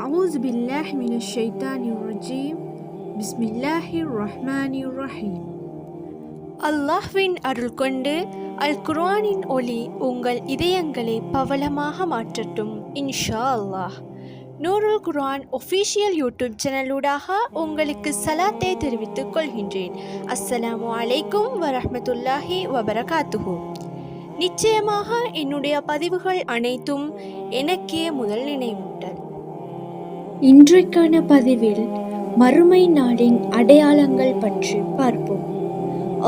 أعوذ بالله من الشيطان الرجيم بسم الله الرحمن الرحيم. அல்லாஹ்வின் அருள் கொண்டு அல் குர்ஆனின் ஒளி உங்கள் இதயங்களை பவளமாக மாற்றட்டும் இன்ஷா அல்லாஹ். நூருல் குர்ஆன் ஒஃபிஷியல் யூடியூப் சேனலூடாக உங்களுக்கு சலாத்தை தெரிவித்துக் கொள்கின்றேன். அஸ்ஸலாமு அலைக்கும் வரஹ்மத்துல்லாஹி வபரகாத்துஹு. நிச்சயமாக என்னுடைய பதிவுகள் அனைத்தும் எனக்கே முதல் நினைவூட்டல். இன்றைக்கான பதிவில் மறுமை நாளின் அடையாளங்கள் பற்றி பார்ப்போம்.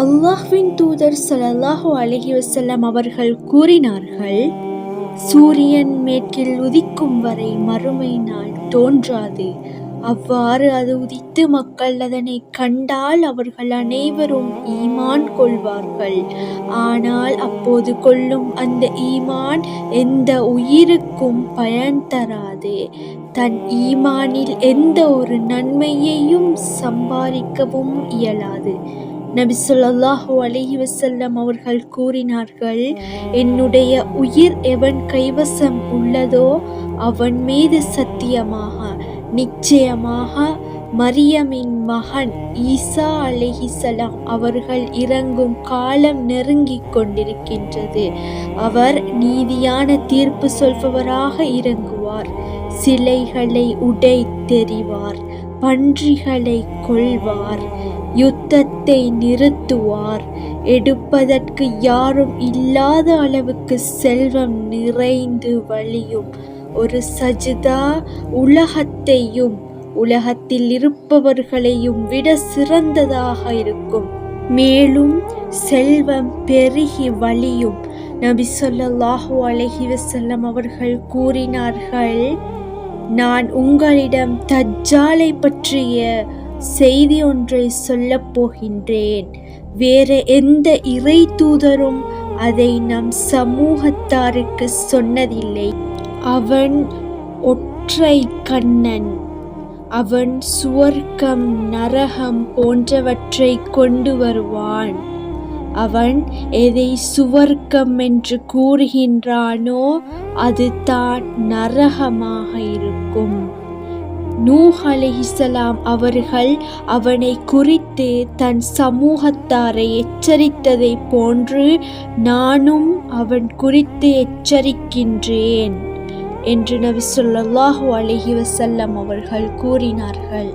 அல்லாஹ்வின் தூதர் ஸல்லல்லாஹு அலைஹி வஸல்லம் அவர்கள் கூறினார்கள், சூரியன் மேற்கில் உதிக்கும் வரை மறுமை நாள் தோன்றாது. அவ்வாறு அது உதித்து மக்கள் அதனை கண்டால் அவர்கள் அனைவரும் ஈமான் கொள்வார்கள். ஆனால் அப்போது கொள்ளும் அந்த ஈமான் எந்த உயிருக்கும் பயன் தராது. தன் ஈமானில் எந்த ஒரு நன்மையையும் சம்பாதிக்கவும் இயலாது. நபி ஸல்லல்லாஹு அலைஹி வஸல்லம் அவர்கள் கூறினார்கள், என்னுடைய உயிர் எவன் கைவசம் உள்ளதோ அவன் மீது சத்தியமாக நிச்சயமாக மரியமின் மகன் ஈசா அலைஹிஸ்ஸலாம் அவர்கள் இறங்கும் காலம் நெருங்கிக் கொண்டிருக்கின்றது. அவர் நீதியான தீர்ப்பு சொல்பவராக இறங்குவார். சிலைகளை உடைத்தெறிவார், பன்றிகளை கொல்வார், யுத்தத்தை நிறுத்துவார். எடுப்பதற்கு யாரும் இல்லாத அளவுக்கு செல்வம் நிறைந்து வழியும். ஒரு சஜிதா உலகத்தையும் உலகத்தில் இருப்பவர்களையும் விட சிறந்ததாக இருக்கும். மேலும் செல்வம் பெருகி வழியும். நபி ஸல்லல்லாஹு அலைஹி வஸல்லம் அவர்கள் கூறினார்கள், நான் உங்களிடம் தஜ்ஜாலை பற்றிய செய்தி ஒன்றை சொல்லப் போகின்றேன். வேற எந்த இறை தூதரும் அதை நம் சமூகத்தாருக்கு சொன்னதில்லை. அவன் ஒற்றை கண்ணன். அவன் சுவர்க்கம் நரகம் போன்றவற்றை கொண்டு வருவான். அவன் எதை சுவர்க்கம் என்று கூறுகின்றானோ அது தான் நரகமாக இருக்கும். நூஹ் அலைஹிஸ்ஸலாம் அவர்கள் அவனை குறித்து தன் சமூகத்தாரை எச்சரித்ததை போன்று நானும் அவன் குறித்து எச்சரிக்கின்றேன் என்று நபி ஸல்லல்லாஹு அலைஹி வஸல்லம் அவர்கள் கூறினார்கள்.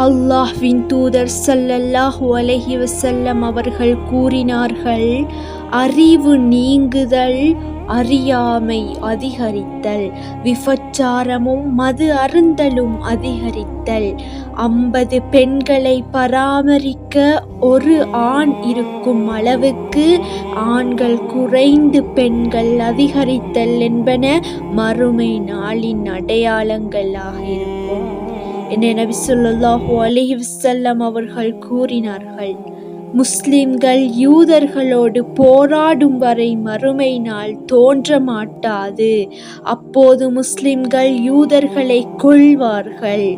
அல்லாஹ்வின் தூதர் ஸல்லல்லாஹு அலைஹி வஸல்லம் அவர்கள் கூறினார்கள், அறிவு நீங்குதல், அறியாமை அதிகரித்தல், விபச்சாரமும் மது அருந்தலும் அதிகரித்தல், 50 பெண்களை பராமரிக்க ஒரு ஆண் இருக்கும் அளவுக்கு ஆண்கள் குறைந்து பெண்கள் அதிகரித்தல் என்பன மறுமை நாளின் அடையாளங்களாக இருக்கும் என நபி ஸல்லல்லாஹு அலைஹி வஸல்லம் அவர்கள் கூறினார்கள். முஸ்லிம்கள் யூதர்களோடு போராடும் வரை மறுமை நாள் தோன்ற மாட்டாது. அப்போது முஸ்லிம்கள் யூதர்களை கொல்வார்கள்.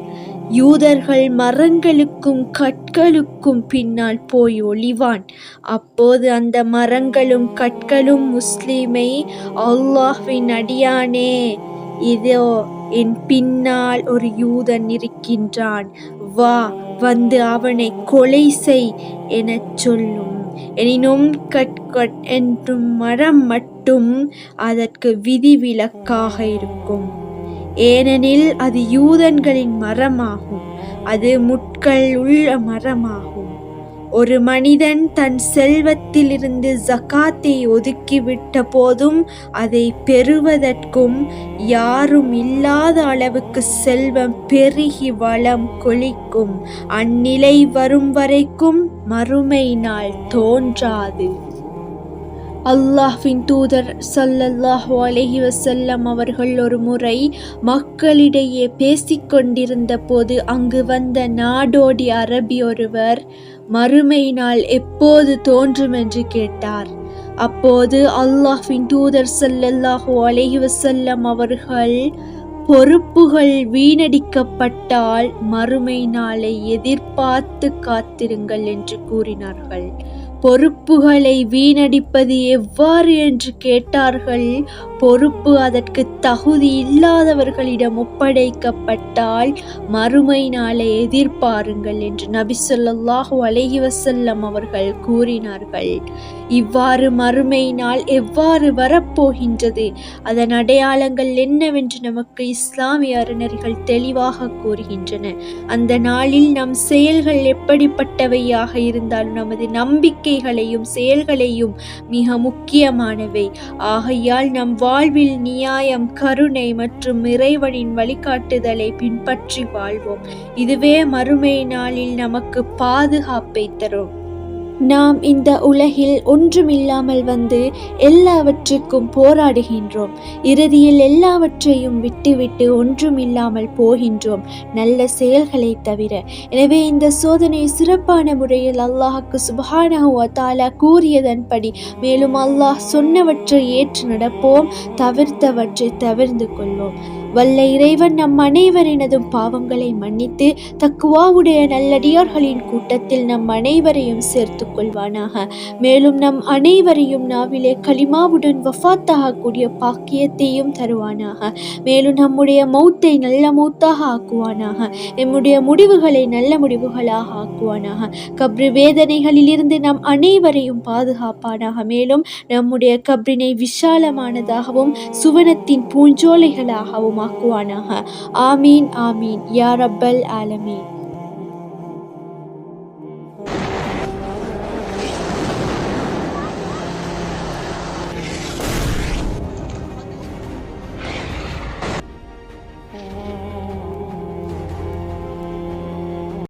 யூதர்கள் மரங்களுக்கும் கற்களுக்கும் பின்னால் போய் ஒளிவான். அப்போது அந்த மரங்களும் கற்களும் முஸ்லிமை, அல்லாஹ்வின் அடியானே, இதோ என் பின்னால் ஒரு யூதன் இருக்கின்றான், வா வந்து அவனை கொலை செய் எனச் சொல்லும். எனினும் கட்கட் என்றும் மரம் மட்டும் அதற்கு விதிவிலக்காக இருக்கும். ஏனெனில் அது யூதன்களின் மரமாகும். அது முட்கள் உள்ள மரமாகும். ஒரு மனிதன் தன் செல்வத்திலிருந்து ஜகாத்தை ஒதுக்கிவிட்ட போதும் அதை பெறுவதற்கும் யாரும் இல்லாத அளவுக்கு செல்வம் பெருகி வளம் கொழிக்கும். அந்நிலை வரும் வரைக்கும் மறுமை நாள் தோன்றாது. அல்லாஹ்வின் தூதர் ஸல்லல்லாஹு அலைஹி வஸல்லம் அவர்கள் ஒரு முறை மக்களிடையே பேசிக்கொண்டிருந்த போது அங்கு வந்த நாடோடி அரபி ஒருவர் மறுமை நாள் எப்போது தோன்றும் என்று கேட்டார். அப்போது அல்லாஹ்வின் தூதர் ஸல்லல்லாஹு அலைஹி வஸல்லம் அவர்கள், பொறுப்புகள் வீணடிக்கப்பட்டால் மறுமை நாளை எதிர்பார்த்து காத்திருங்கள் என்று கூறினார்கள். பொறுப்புகளை வீணடிப்பது எவ்வாறு என்று கேட்டார்கள். பொறுப்பு அதற்கு தகுதி இல்லாதவர்களிடம் ஒப்படைக்கப்பட்டால் மறுமை நாளை எதிர்பாருங்கள் என்று நபி ஸல்லல்லாஹு அலைஹி வஸல்லம் அவர்கள் கூறினார்கள். இவ்வாறு மறுமை நாள் எவ்வாறு வரப்போகின்றது, அதன் அடையாளங்கள் என்னவென்று நமக்கு இஸ்லாமிய அறிஞர்கள் தெளிவாக கூறுகின்றன. அந்த நாளில் நம் செயல்கள் எப்படிப்பட்டவையாக இருந்தாலும் நமது நம்பிக்கைகளையும் செயல்களையும் மிக முக்கியமானவை. ஆகையால் நம் வாழ்வில் நியாயம், கருணை மற்றும் இறைவனின் வழிகாட்டுதலை பின்பற்றி வாழ்வோம். இதுவே மறுமை நாளில் நமக்கு பாதுகாப்பை தரும். நாம் இந்த உலகில் ஒன்றுமில்லாமல் வந்து எல்லாவற்றுக்கும் போராடுகின்றோம். இறுதியில் எல்லாவற்றையும் விட்டுவிட்டு ஒன்றுமில்லாமல் போகின்றோம், நல்ல செயல்களை தவிர. எனவே இந்த சோதனை சிறப்பான முறையில் அல்லாஹ்வுக்கு சுப்ஹானஹு வ தஆலா கூறியதன்படி, மேலும் அல்லாஹ் சொன்னவற்றை ஏற்று நடப்போம், தவிர்த்தவற்றை தவிர்ந்து கொள்வோம். வல்ல இறைவன் நம் அனைவரினதும் பாவங்களை மன்னித்து தக்குவாவுடைய நல்லடியார்களின் கூட்டத்தில் நம் அனைவரையும் சேர்த்து கொள்வானாக. மேலும் நம் அனைவரையும் நாவிலே கலிமாவுடன் வஃபாத்தாகக்கூடிய பாக்கியத்தையும் தருவானாக. மேலும் நம்முடைய மௌத்தை நல்ல மௌத்தாக ஆக்குவானாக. நம்முடைய முடிவுகளை நல்ல முடிவுகளாக ஆக்குவானாக. கப்ரு வேதனைகளில் இருந்து நம் அனைவரையும் பாதுகாப்பானாக. மேலும் நம்முடைய கப்ரினை விஷாலமானதாகவும் சுவனத்தின் பூஞ்சோலைகளாகவும் ஆக்குவானாக. ஆமீன் ஆமீன் யா ரப்பல் ஆலமீன்.